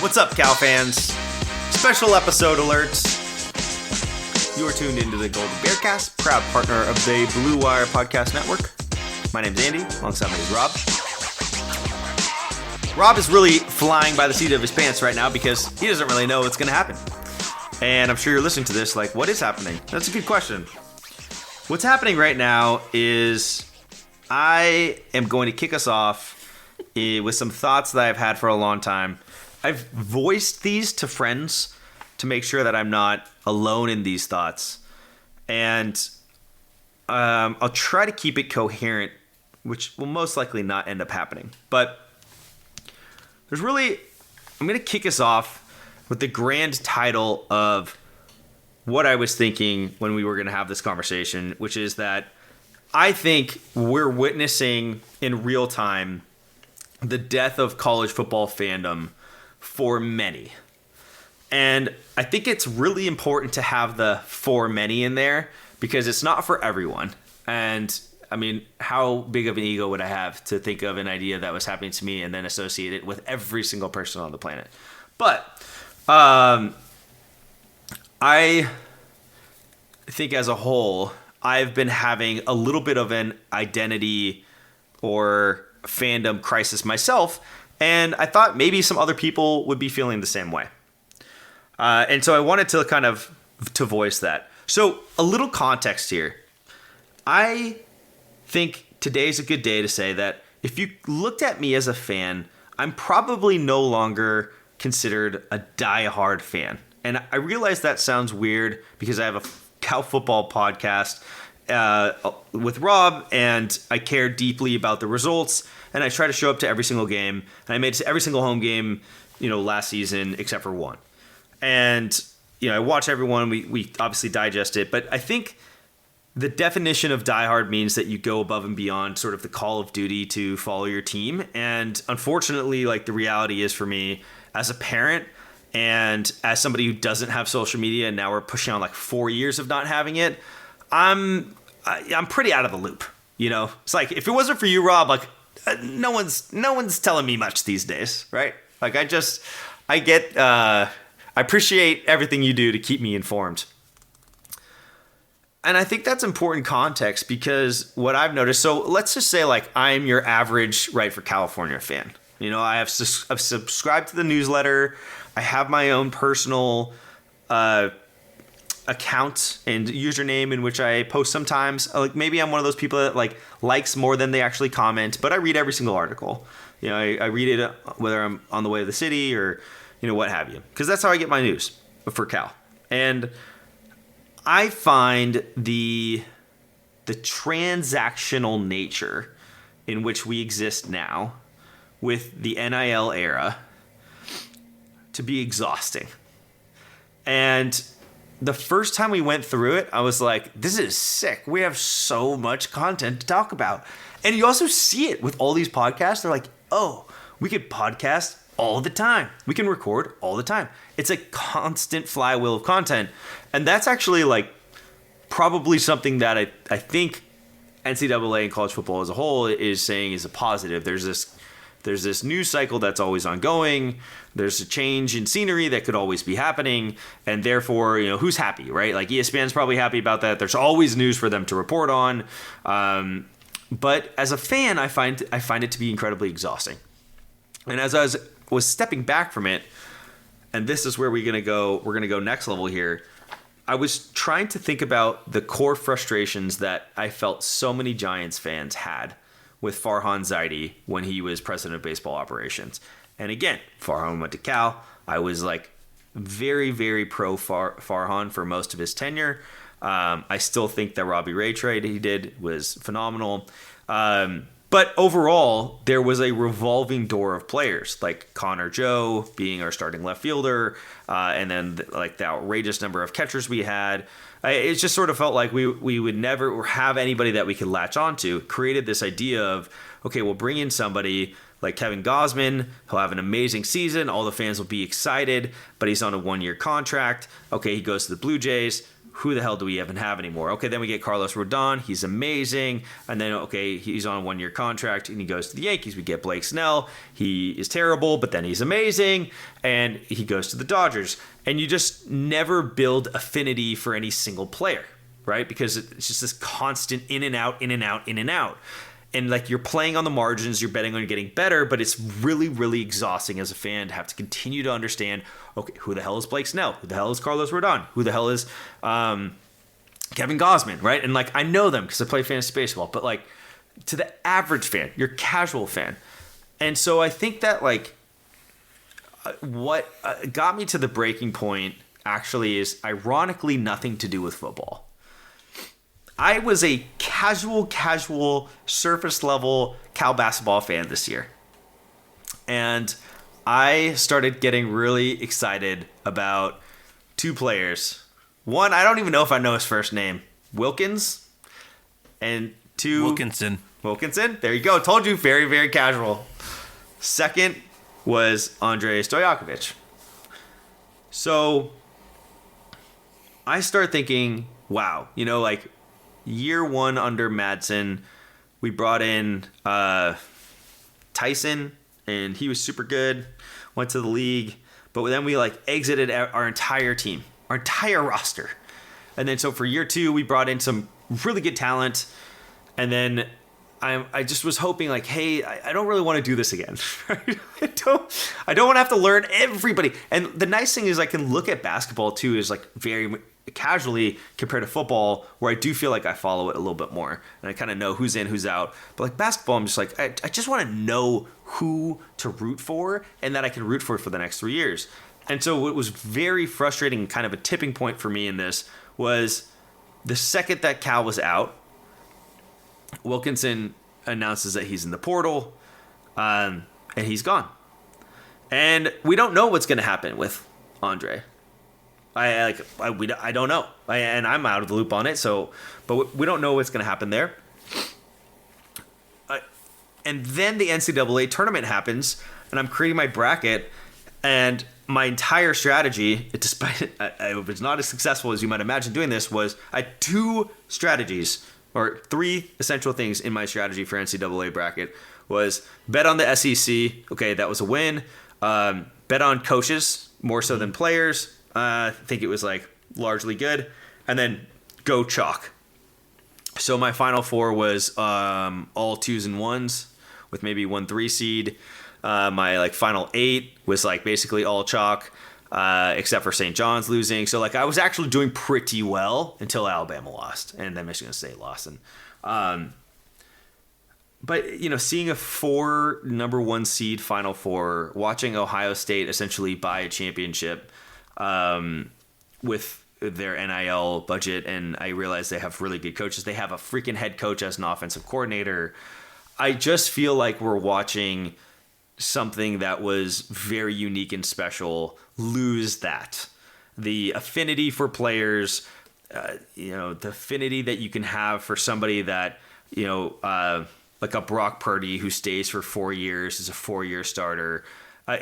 What's up, Cal fans? Special episode alerts. You are tuned into the Golden Bearcast, proud partner of the Blue Wire Podcast Network. My name's Andy, alongside me is Rob. Rob is really flying by the seat of his pants right now because he doesn't really know what's going to happen. And I'm sure you're listening to this like, what is happening? That's a good question. What's happening right now is I am going to kick us off with some thoughts that I've had for a long time. I've voiced these to friends to make sure that I'm not alone in these thoughts. And I'll try to keep it coherent, which will most likely not end up happening. But I'm going to kick us off with the grand title of what I was thinking when we were going to have this conversation, which is that I think we're witnessing in real time the death of college football fandom for many. And I think it's really important to have the for many in there because it's not for everyone. And I mean, how big of an ego would I have to think of an idea that was happening to me and then associate it with every single person on the planet? But I think as a whole, I've been having a little bit of an identity or fandom crisis myself. And I thought maybe some other people would be feeling the same way. And so I wanted to to voice that. So a little context here. I think today's a good day to say that if you looked at me as a fan, I'm probably no longer considered a diehard fan. And I realize that sounds weird because I have a Cal football podcast with Rob, and I care deeply about the results, and I try to show up to every single game, and I made it to every single home game, last season except for one. And, I watch everyone, we obviously digest it, but I think the definition of diehard means that you go above and beyond sort of the call of duty to follow your team. And unfortunately, the reality is for me as a parent and as somebody who doesn't have social media, and now we're pushing on 4 years of not having it, I'm pretty out of the loop. It's like, if it wasn't for you, Rob, no one's telling me much these days, right? I appreciate everything you do to keep me informed. And I think that's important context because what I've noticed, so let's just say I'm your average Right for California fan. I've subscribed to the newsletter. I have my own personal account and username in which I post sometimes. Maybe I'm one of those people that likes more than they actually comment, but I read every single article. I read it whether I'm on the way to the city or what have you, because that's how I get my news for Cal. And I find the transactional nature in which we exist now with the NIL era to be exhausting. And the first time we went through it, I was like, this is sick. We have so much content to talk about. And you also see it with all these podcasts. They're like, oh, we could podcast all the time. We can record all the time. It's a constant flywheel of content. And that's actually probably something that I think NCAA and college football as a whole is saying is a positive. There's this news cycle that's always ongoing. There's a change in scenery that could always be happening. And therefore, who's happy, right? ESPN's probably happy about that. There's always news for them to report on. But as a fan, I find it to be incredibly exhausting. And as I was stepping back from it, and this is where we're going to go next level here, I was trying to think about the core frustrations that I felt so many Giants fans had with Farhan Zaidi when he was president of baseball operations. And again, Farhan went to Cal. I was very, very pro Farhan for most of his tenure. I still think that Robbie Ray trade he did was phenomenal. But overall, there was a revolving door of players like Connor Joe being our starting left fielder, and then the outrageous number of catchers we had. It just sort of felt like we would never have anybody that we could latch onto. Created this idea of, okay, we'll bring in somebody like Kevin Gausman. He'll have an amazing season. All the fans will be excited, but he's on a 1-year contract. Okay, he goes to the Blue Jays. who the hell do we even have anymore? Okay, then we get Carlos Rodon. He's amazing. And then, okay, he's on a 1-year contract and he goes to the Yankees. We get Blake Snell. He is terrible, but then he's amazing. And he goes to the Dodgers. And you just never build affinity for any single player, right? Because it's just this constant in and out, in and out, in and out. And like you're playing on the margins, you're betting on getting better, but it's really, really exhausting as a fan to have to continue to understand, okay, who the hell is Blake Snell? Who the hell is Carlos Rodon? Who the hell is Kevin Gausman, right? And like I know them because I play fantasy baseball, but like to the average fan, your casual fan. And so I think that like what got me to the breaking point actually is ironically nothing to do with football. I was a casual, surface level Cal basketball fan this year. And I started getting really excited about 2 players. One, I don't even know if I know his first name. Wilkins. And 2... Wilkinson. There you go. Told you, very, very casual. Second was Andrei Stojakovic. So I start thinking, wow, you know, like year 1 under Madsen, we brought in Tyson, and he was super good, went to the league, but then we like exited our entire team, our entire roster. And then so for year 2, we brought in some really good talent, and then I just was hoping like, hey, I don't really want to do this again. I don't want to have to learn everybody. And the nice thing is I can look at basketball too is like very casually compared to football, where I do feel like I follow it a little bit more and I kind of know who's in, who's out. But like basketball, I'm just like, I just want to know who to root for and that I can root for the next 3 years. And so what was very frustrating, kind of a tipping point for me in this, was the second that Cal was out, Wilkinson announces that he's in the portal, and he's gone. And we don't know what's going to happen with Andre. I don't know, and I'm out of the loop on it. So, but we don't know what's going to happen there. And then the NCAA tournament happens, and I'm creating my bracket, and my entire strategy, despite it was not as successful as you might imagine doing this, was I had 2 strategies or 3 essential things in my strategy for NCAA bracket. Was bet on the SEC. Okay, that was a win. Bet on coaches more so than players. I think it was like largely good. And then go chalk. So my final 4 was all 2s and 1s with maybe 1 3 seed. My like final 8 was like basically all chalk, except for St. John's losing. So like I was actually doing pretty well until Alabama lost and then Michigan State lost. And but you know, seeing a 4 number 1 seed final 4, watching Ohio State essentially buy a championship with their NIL budget, and I realize they have really good coaches. They have a freaking head coach as an offensive coordinator. I just feel like we're watching something that was very unique and special lose that. The affinity for players, you know, the affinity that you can have for somebody that, you know, like a Brock Purdy who stays for 4 years as a 4-year starter.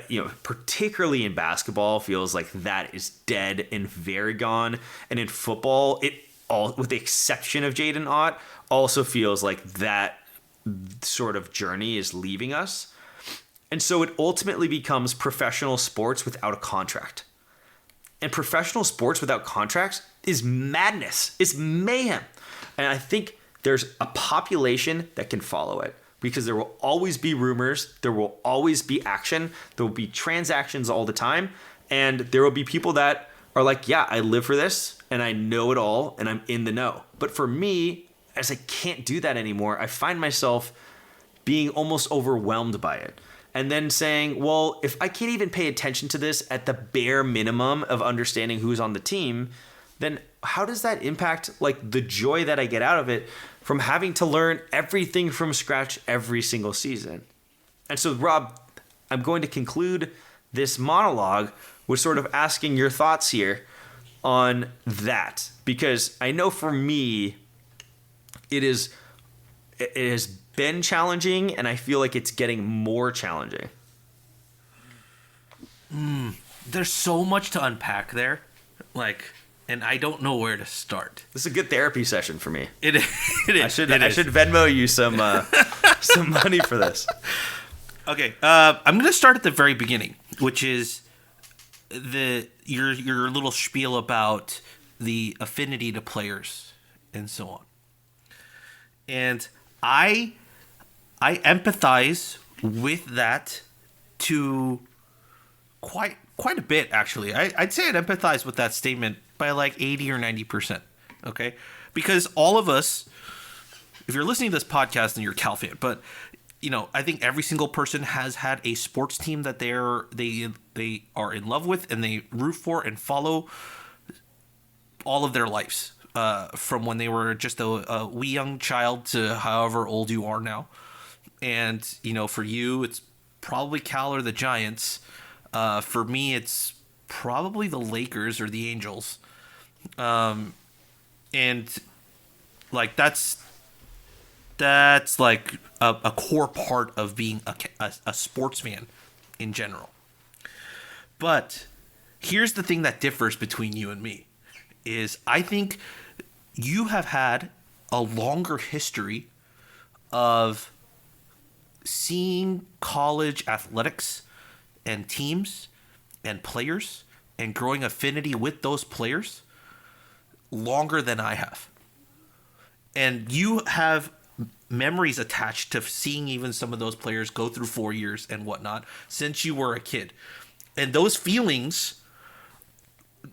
You know, particularly in basketball, feels like that is dead and very gone. And in football, it all, with the exception of Jaden Ott, also feels like that sort of journey is leaving us. And so it ultimately becomes professional sports without a contract. And professional sports without contracts is madness. It's mayhem. And I think there's a population that can follow it, because there will always be rumors. There will always be action. There will be transactions all the time. And there will be people that are like, yeah, I live for this and I know it all and I'm in the know. But for me, as I can't do that anymore, I find myself being almost overwhelmed by it. And then saying, well, if I can't even pay attention to this at the bare minimum of understanding who's on the team, then how does that impact like the joy that I get out of it from having to learn everything from scratch every single season? And so, Rob, I'm going to conclude this monologue with sort of asking your thoughts here on that, because I know for me, it has been challenging, and I feel like it's getting more challenging. There's so much to unpack there. Like, and I don't know where to start. This is a good therapy session for me. It is. I should Venmo you some money for this. Okay, I'm going to start at the very beginning, which is your little spiel about the affinity to players and so on. And I empathize with that to quite a bit, actually. I'd say I'd empathize with that statement by like 80 or 90%. Okay, because all of us, if you're listening to this podcast, then you're a Cal fan. But I think every single person has had a sports team that they are in love with and they root for and follow all of their lives, from when they were just a wee young child to however old you are now. And for you, it's probably Cal or the Giants. For me, it's probably the Lakers or the Angels. And like that's like a core part of being a sports fan in general. But here's the thing that differs between you and me is I think you have had a longer history of seeing college athletics and teams and players and growing affinity with those players longer than I have. And you have memories attached to seeing even some of those players go through 4 years and whatnot since you were a kid. And those feelings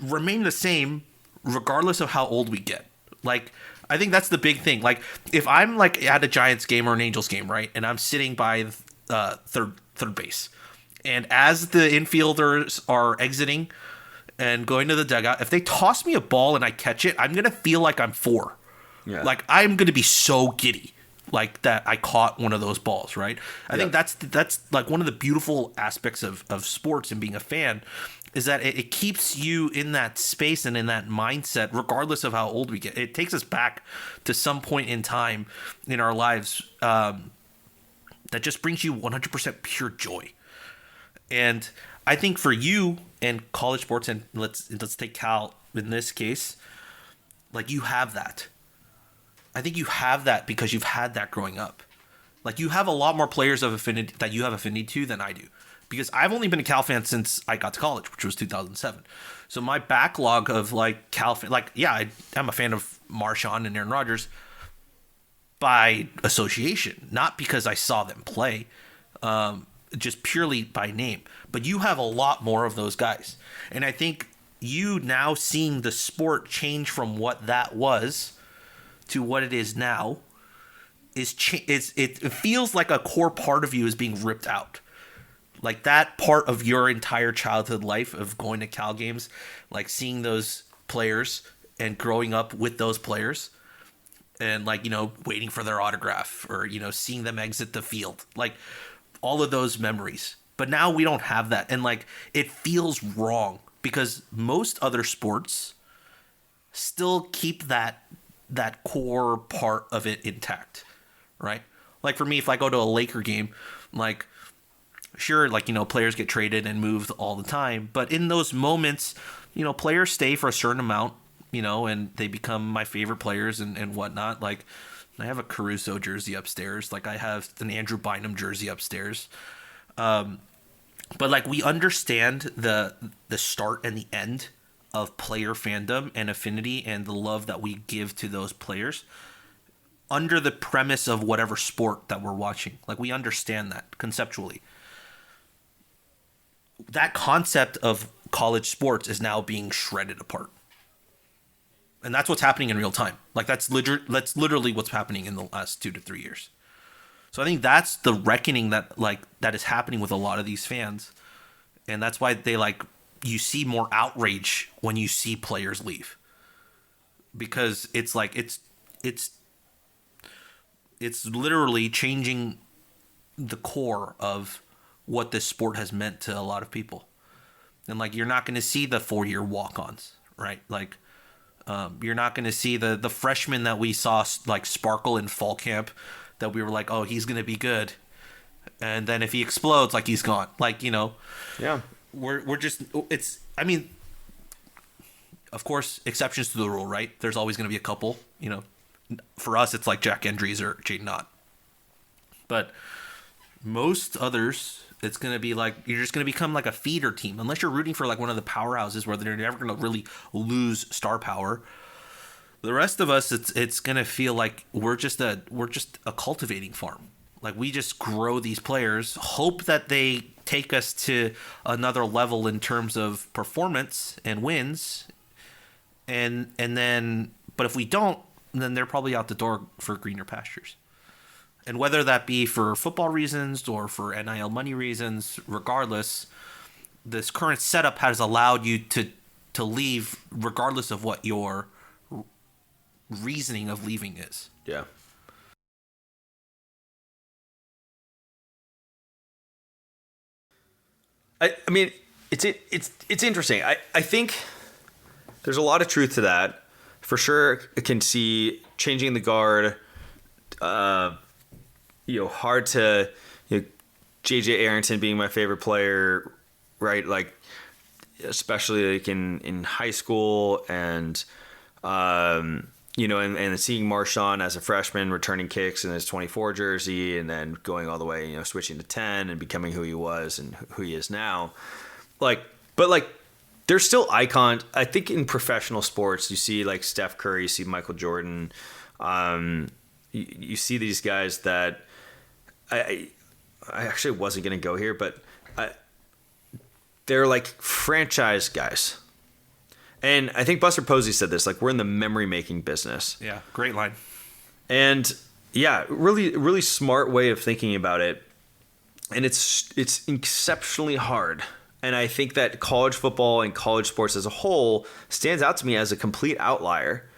remain the same regardless of how old we get. Like, I think that's the big thing. Like, if I'm like at a Giants game or an Angels game, right, and I'm sitting by third base, and as the infielders are exiting and going to the dugout, if they toss me a ball and I catch it, I'm gonna feel like I'm 4. Yeah. Like, I'm gonna be so giddy, like that I caught one of those balls, right? I think that's like one of the beautiful aspects of sports and being a fan is that it keeps you in that space and in that mindset, regardless of how old we get. It takes us back to some point in time in our lives that just brings you 100% pure joy. And I think for you and college sports, and let's take Cal in this case, like you have that. I think you have that because you've had that growing up. Like you have a lot more players of affinity that you have affinity to than I do. Because I've only been a Cal fan since I got to college, which was 2007. So my backlog of like Cal fan, like, yeah, I'm a fan of Marshawn and Aaron Rodgers by association, not because I saw them play, just purely by name. But you have a lot more of those guys. And I think you now seeing the sport change from what that was to what it is now it feels like a core part of you is being ripped out. Like that part of your entire childhood life of going to Cal games, like seeing those players and growing up with those players and like, waiting for their autograph or, seeing them exit the field, like all of those memories. But now we don't have that. And like, it feels wrong because most other sports still keep that core part of it intact, right? Like for me, if I go to a Laker game, like, sure, like, players get traded and moved all the time. But in those moments, players stay for a certain amount, and they become my favorite players and whatnot. Like, I have a Caruso jersey upstairs. Like, I have an Andrew Bynum jersey upstairs. But, like, we understand the start and the end of player fandom and affinity and the love that we give to those players under the premise of whatever sport that we're watching. Like, we understand that conceptually. That concept of college sports is now being shredded apart. And that's what's happening in real time. Like that's literally what's happening in the last 2 to 3 years. So I think that's the reckoning that is happening with a lot of these fans. And that's why you see more outrage when you see players leave. Because it's like it's literally changing the core of what this sport has meant to a lot of people. And like, you're not going to see the 4-year walk-ons, right? Like, you're not going to see the freshmen that we saw like sparkle in fall camp that we were like, oh, he's going to be good. And then if he explodes, like he's gone. Like, yeah, we're just, it's, I mean, of course, exceptions to the rule, right? There's always going to be a couple. For us, it's like Jack Andrews or Jaden Knott. But most others, it's going to be like you're just going to become like a feeder team, unless you're rooting for like one of the powerhouses where they're never going to really lose star power. The rest of us, it's going to feel like we're just a cultivating farm. Like we just grow these players, hope that they take us to another level in terms of performance and wins, and then, but if we don't, then they're probably out the door for greener pastures. And whether that be for football reasons or for NIL money reasons, regardless, this current setup has allowed you to leave regardless of what your reasoning of leaving is. Yeah. I mean, it's interesting. I think there's a lot of truth to that. For sure, I can see changing the guard. Hard to, JJ Arrington being my favorite player, right? Like, especially like in high school and seeing Marshawn as a freshman returning kicks in his 24 jersey and then going all the way, switching to 10 and becoming who he was and who he is now. There's still icons. I think in professional sports, you see like Steph Curry, you see Michael Jordan. You see these guys that I actually wasn't going to go here, but they're like franchise guys. And I think Buster Posey said this, like, we're in the memory making business. Yeah, great line. And yeah, really, really smart way of thinking about it. And it's exceptionally hard. And I think that college football and college sports as a whole stands out to me as a complete outlier.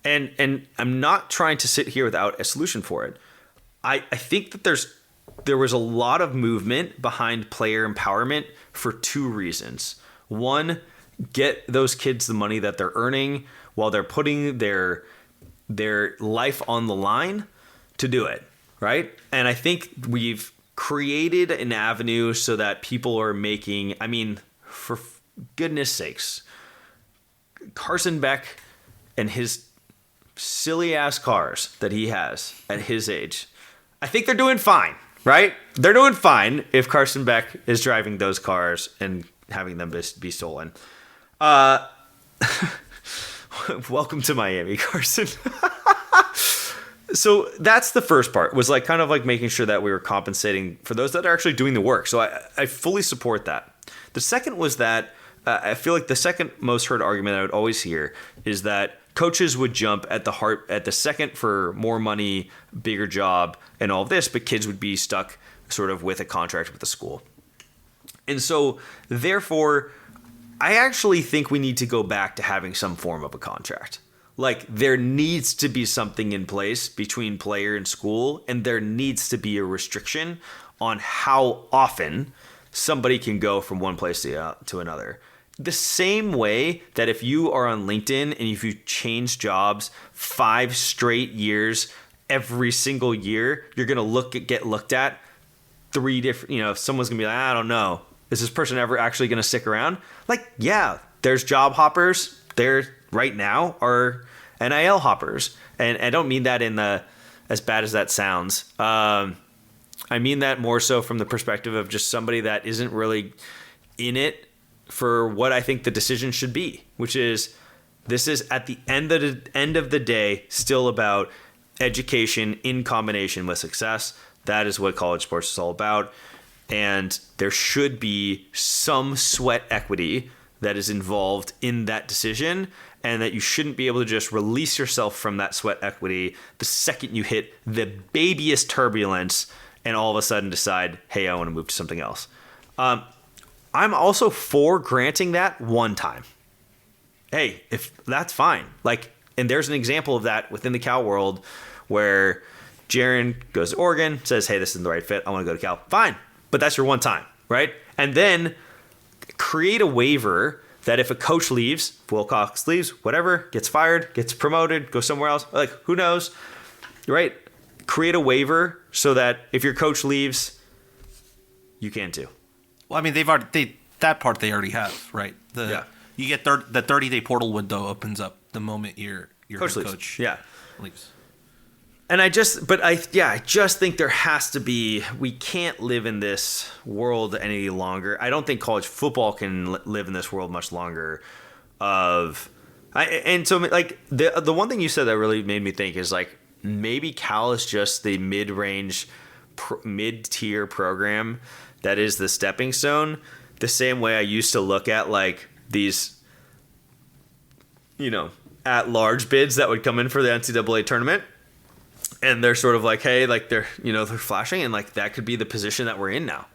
And I'm not trying to sit here without a solution for it. I think that there was a lot of movement behind player empowerment for two reasons. One, get those kids the money that they're earning while they're putting their life on the line to do it, right? And I think we've created an avenue so that people are making, for goodness sakes, Carson Beck and his silly ass cars that he has at his age, I think they're doing fine, right? They're doing fine if Carson Beck is driving those cars and having them be stolen. Welcome to Miami, Carson. So that's the first part, was like kind of like making sure that we were compensating for those that are actually doing the work. So I fully support that. The second was that I feel like the second most heard argument I would always hear is that coaches would jump at the second for more money, bigger job, and all of this, but kids would be stuck sort of with a contract with the school. And so therefore, I actually think we need to go back to having some form of a contract. Like, there needs to be something in place between player and school, and there needs to be a restriction on how often somebody can go from one place to another. The same way that if you are on LinkedIn and if you change jobs 5 straight years, every single year, you're going to get looked at 3 different, if someone's going to be like, I don't know, is this person ever actually going to stick around? Like, yeah, there's job hoppers. There right now are NIL hoppers. And I don't mean that in the, as bad as that sounds. I mean that more so from the perspective of just somebody that isn't really in it for what I think the decision should be, which is this is at the end of the day still about education in combination with success. That is what college sports is all about. And there should be some sweat equity that is involved in that decision, and that you shouldn't be able to just release yourself from that sweat equity the second you hit the babyest turbulence and all of a sudden decide, hey, I want to move to something else. I'm also for granting that one time. Hey, if that's fine. Like, and there's an example of that within the Cal world where Jaron goes to Oregon, says, hey, this isn't the right fit. I want to go to Cal. Fine. But that's your one time, right? And then create a waiver that if a coach leaves, if Wilcox leaves, whatever, gets fired, gets promoted, goes somewhere else, like, who knows, right? Create a waiver so that if your coach leaves, you can too. Well, that part they already have, right? You get the 30-day portal window opens up the moment your Coach head leaves. coach Yeah. leaves. And I just think there has to be, we can't live in this world any longer. I don't think college football can live in this world much longer and so like the one thing you said that really made me think is like, maybe Cal is just the mid-range, mid-tier program that is the stepping stone, the same way I used to look at like these, at-large bids that would come in for the NCAA tournament. And they're sort of like, hey, like they're flashing, and like that could be the position that we're in now.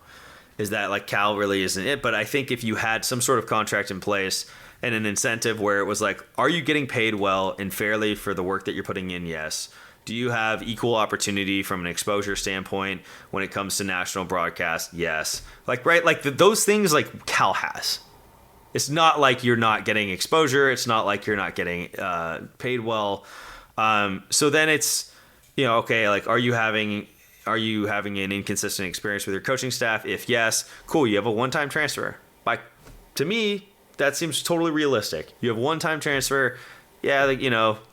Is that like Cal really isn't it? But I think if you had some sort of contract in place and an incentive where it was like, are you getting paid well and fairly for the work that you're putting in? Yes. Do you have equal opportunity from an exposure standpoint when it comes to national broadcast? Yes. Like, right, like those things like Cal has. It's not like you're not getting exposure. It's not like you're not getting paid well. So then it's, okay, like, are you having an inconsistent experience with your coaching staff? If yes, cool, you have a one-time transfer. Like, to me, that seems totally realistic. You have a one-time transfer. Yeah, like,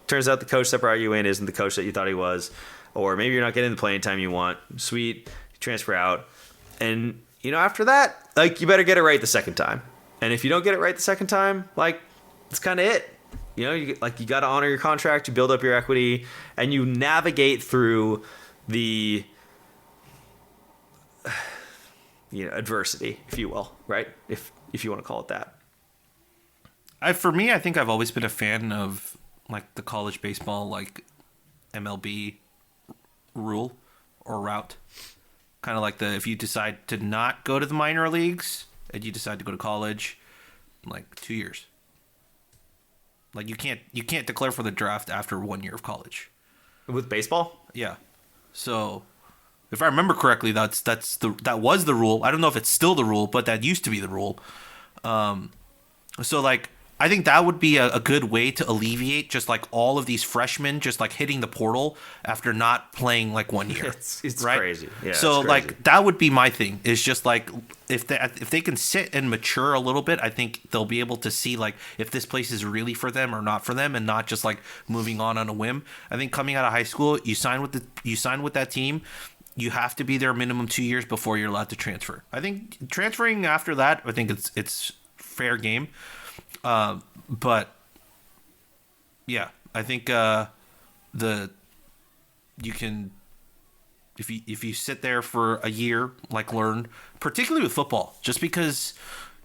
turns out the coach that brought you in isn't the coach that you thought he was. Or maybe you're not getting the playing time you want. Sweet, transfer out. And, after that, like, you better get it right the second time. And if you don't get it right the second time, like, it's kind of it. You got to honor your contract, you build up your equity, and you navigate through the adversity, if you will, right? If you want to call it that. For me, I think I've always been a fan of like the college baseball, like MLB rule or route. Kind of like if you decide to not go to the minor leagues and you decide to go to college, like 2 years. Like you can't declare for the draft after 1 year of college. With baseball? Yeah. So if I remember correctly, that was the rule. I don't know if it's still the rule, but that used to be the rule. So like I think that would be a good way to alleviate just like all of these freshmen just like hitting the portal after not playing like 1 year. It's right? crazy. Yeah. So it's crazy. like that would be my thing. Is just like if they can sit and mature a little bit, I think they'll be able to see like if this place is really for them or not for them, and not just like moving on a whim. I think coming out of high school, you sign with that team. You have to be there minimum 2 years before you're allowed to transfer. I think transferring after that, I think it's fair game. But yeah, I think you can if you sit there for a year, like learn, particularly with football, just because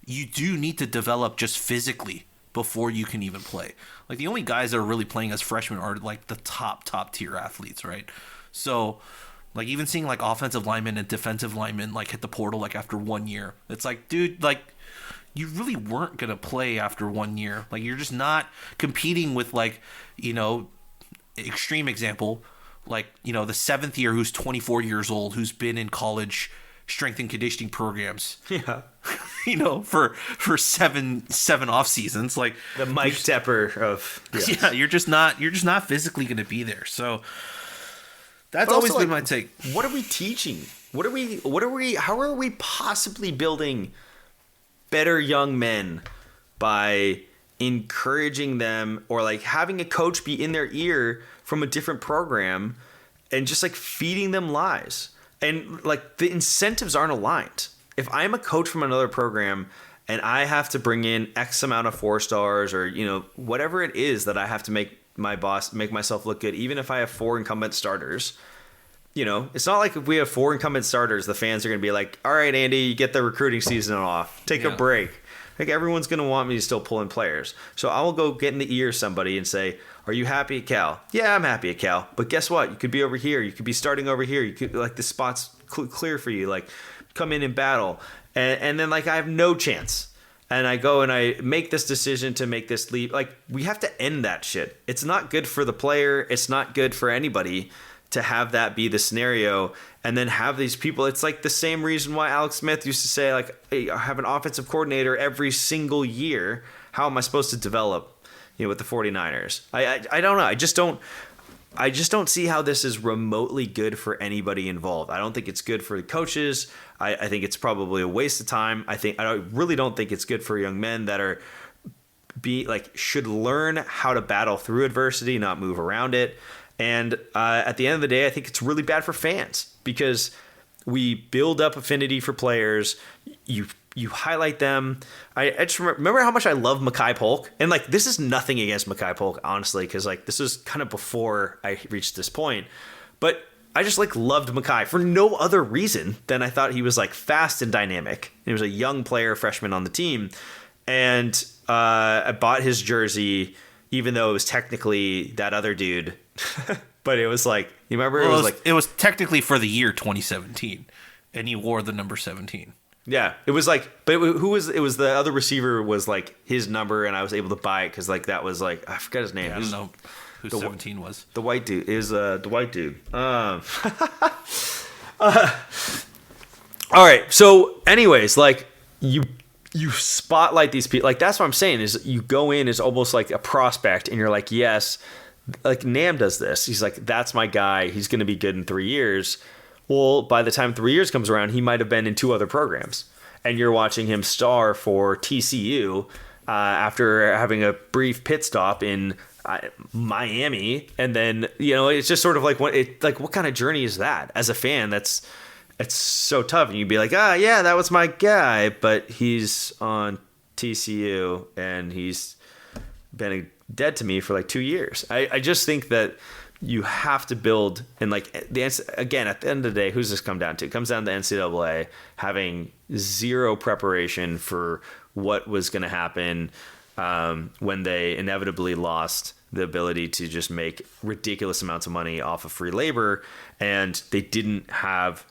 you do need to develop just physically before you can even play. Like the only guys that are really playing as freshmen are like the top tier athletes, right? So like even seeing like offensive linemen and defensive linemen like hit the portal like after 1 year, it's like, dude, like you really weren't going to play after 1 year. Like you're just not competing with like, extreme example, like, the seventh year who's 24 years old, who's been in college strength and conditioning programs. Yeah. For seven off seasons, like the Mike Tepper of yeah, you're just not physically going to be there. So that's always been my take. What are we teaching? How are we possibly building better young men by encouraging them, or like having a coach be in their ear from a different program and just like feeding them lies? And like the incentives aren't aligned. If I'm a coach from another program and I have to bring in X amount of 4 stars, or whatever it is that I have to make myself look good, even if I have 4 incumbent starters, it's not like if we have 4 incumbent starters, the fans are going to be like, all right, Andy, you get the recruiting season off. Take a break. Like everyone's going to want me to still pull in players. So I will go get in the ear of somebody and say, are you happy at Cal? Yeah, I'm happy at Cal. But guess what? You could be over here. You could be starting over here. You could like the spot's clear for you. Like come in and battle. And then like I have no chance. And I go and I make this decision to make this leap. Like we have to end that shit. It's not good for the player. It's not good for anybody to have that be the scenario, and then have these people. It's like the same reason why Alex Smith used to say, like, hey, I have an offensive coordinator every single year. How am I supposed to develop, with the 49ers? I don't know. I just don't see how this is remotely good for anybody involved. I don't think it's good for the coaches. I think it's probably a waste of time. I really don't think it's good for young men that are should learn how to battle through adversity, not move around it. And at the end of the day, I think it's really bad for fans because we build up affinity for players. You highlight them. I just remember how much I love Mackay Polk. And like, this is nothing against Mackay Polk, honestly, because like this was kind of before I reached this point. But I just like loved Mackay for no other reason than I thought he was like fast and dynamic. He was a young player, freshman on the team. And I bought his jersey, even though it was technically that other dude. But it was like, you remember? Well, it was technically for the year 2017, and he wore the number 17. Yeah, it was like, but it was the other receiver was like his number, and I was able to buy it because like that was like, I forgot his name. Yeah, I don't know who 17 was. The white dude is the white dude. All right. So, anyways, like you spotlight these people. Like that's what I'm saying is you go in as almost like a prospect, and you're like, yes, like Nam does this. He's like, that's my guy. He's going to be good in 3 years. Well, by the time 3 years comes around, he might have been in 2 other programs. And you're watching him star for TCU after having a brief pit stop in Miami. And then, it's just sort of like, what kind of journey is that? As a fan, it's so tough. And you'd be like, yeah, that was my guy. But he's on TCU and he's been dead to me for like 2 years. I just think that you have to build, and like again, at the end of the day, who's this come down to? It comes down to NCAA having zero preparation for what was going to happen when they inevitably lost the ability to just make ridiculous amounts of money off of free labor, and they didn't have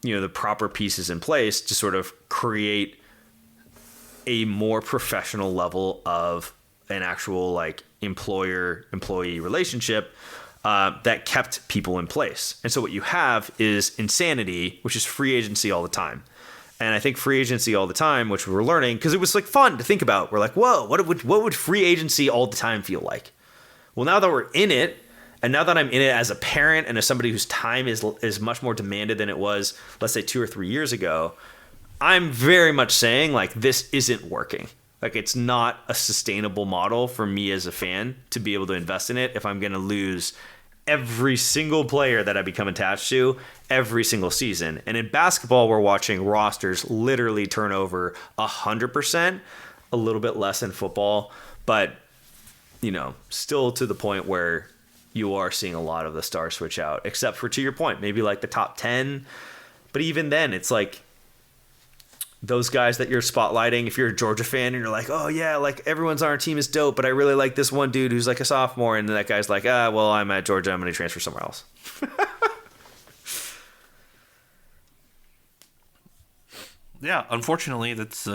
the proper pieces in place to sort of create a more professional level of an actual like employer-employee relationship that kept people in place. And so what you have is insanity, which is free agency all the time. And I think free agency all the time, which we were learning, because it was like fun to think about. We're like, whoa, what would free agency all the time feel like? Well, now that we're in it, and now that I'm in it as a parent and as somebody whose time is much more demanded than it was, let's say 2 or 3 years ago, I'm very much saying like this isn't working. Like it's not a sustainable model for me as a fan to be able to invest in it if I'm going to lose every single player that I become attached to every single season. And in basketball, we're watching rosters literally turn over 100%, a little bit less in football, but still to the point where you are seeing a lot of the stars switch out, except for, to your point, maybe like the top 10. But even then, it's like those guys that you're spotlighting, if you're a Georgia fan and you're like, oh yeah, like everyone's on our team is dope, but I really like this one dude who's like a sophomore, and then that guy's like, well, I'm at Georgia, I'm going to transfer somewhere else. Yeah, unfortunately, that's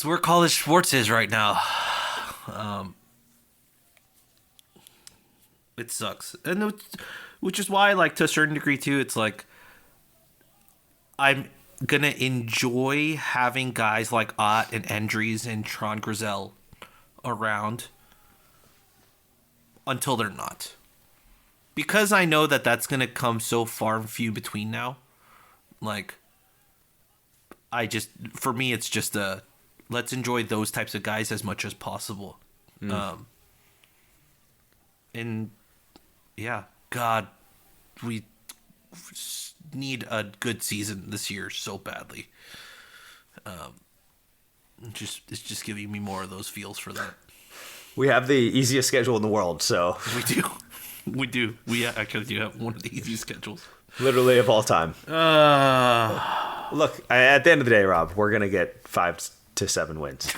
where college sports is right now. It sucks, and which is why, like to a certain degree too, it's like I'm gonna enjoy having guys like Ott and Endries and Tron Grizel around until they're not, because I know that that's gonna come so far and few between now. Like, for me, it's just let's enjoy those types of guys as much as possible. And yeah, God, we need a good season this year so badly. It's just giving me more of those feels for that. We have the easiest schedule in the world, so we do. We actually do have one of the easiest schedules, literally of all time. Look, at the end of the day, Rob, we're gonna get 5 to 7 wins.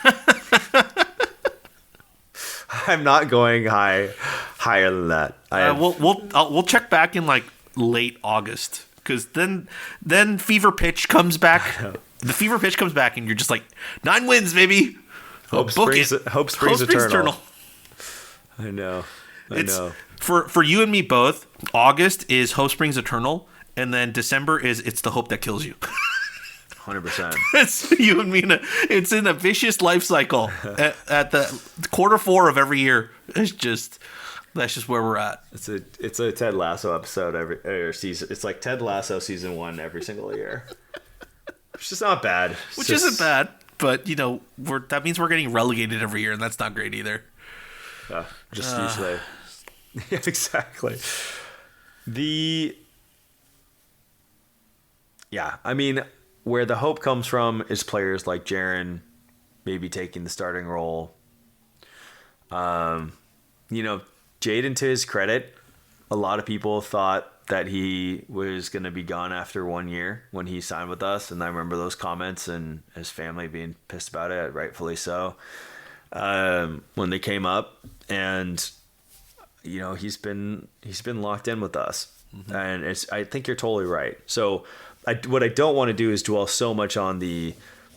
I'm not going higher than that. We'll check back in like late August, because then fever pitch comes back. The fever pitch comes back, and you're just like 9 wins, baby. Hope springs eternal. I know. For you and me both. August is Hope Springs Eternal, and then December is It's the Hope That Kills You. 100%. It's you and me. It's in a vicious life cycle. At the Q4 of every year. That's just where we're at. It's a Ted Lasso episode every season. It's like Ted Lasso season 1 every single year. Which is not bad. Isn't bad. But, that means we're getting relegated every year, and that's not great either. Just usually. Yeah, exactly. I mean, where the hope comes from is players like Jaren maybe taking the starting role. Jaden, to his credit, a lot of people thought that he was going to be gone after 1 year when he signed with us. And I remember those comments and his family being pissed about it, rightfully so, when they came up. And, he's been locked in with us. Mm-hmm. And I think you're totally right. So what I don't want to do is dwell so much on the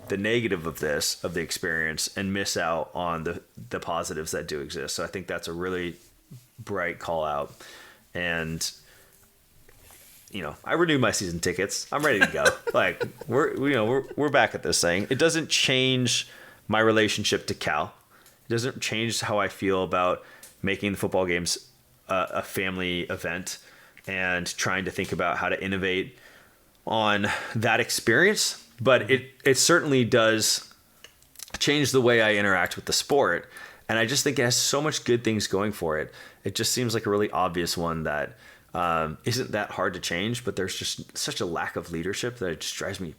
negative of the experience and miss out on the positives that do exist. So I think that's a really bright call out. And, I renewed my season tickets. I'm ready to go. Like we're back at this thing. It doesn't change my relationship to Cal. It doesn't change how I feel about making the football games a family event and trying to think about how to innovate on that experience. But it certainly does change the way I interact with the sport. And I just think it has so much good things going for it. It just seems like a really obvious one that isn't that hard to change, but there's just such a lack of leadership that it just drives me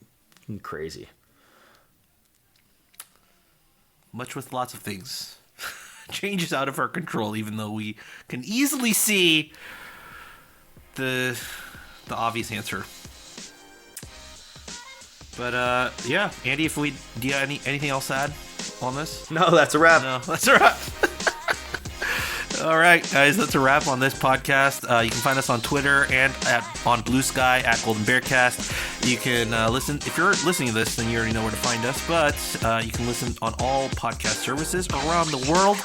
crazy. Much with lots of things. Change is out of our control, even though we can easily see the obvious answer. But Andy, do you have anything else to add on this? No, that's a wrap. No, that's a wrap. All right, guys, that's a wrap on this podcast. You can find us on Twitter and on Blue Sky at Golden Bearcast. You can listen. If you're listening to this, then you already know where to find us. But you can listen on all podcast services around the world.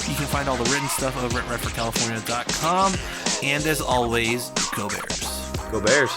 You can find all the written stuff over at redfordcalifornia.com. And as always, go Bears. Go Bears.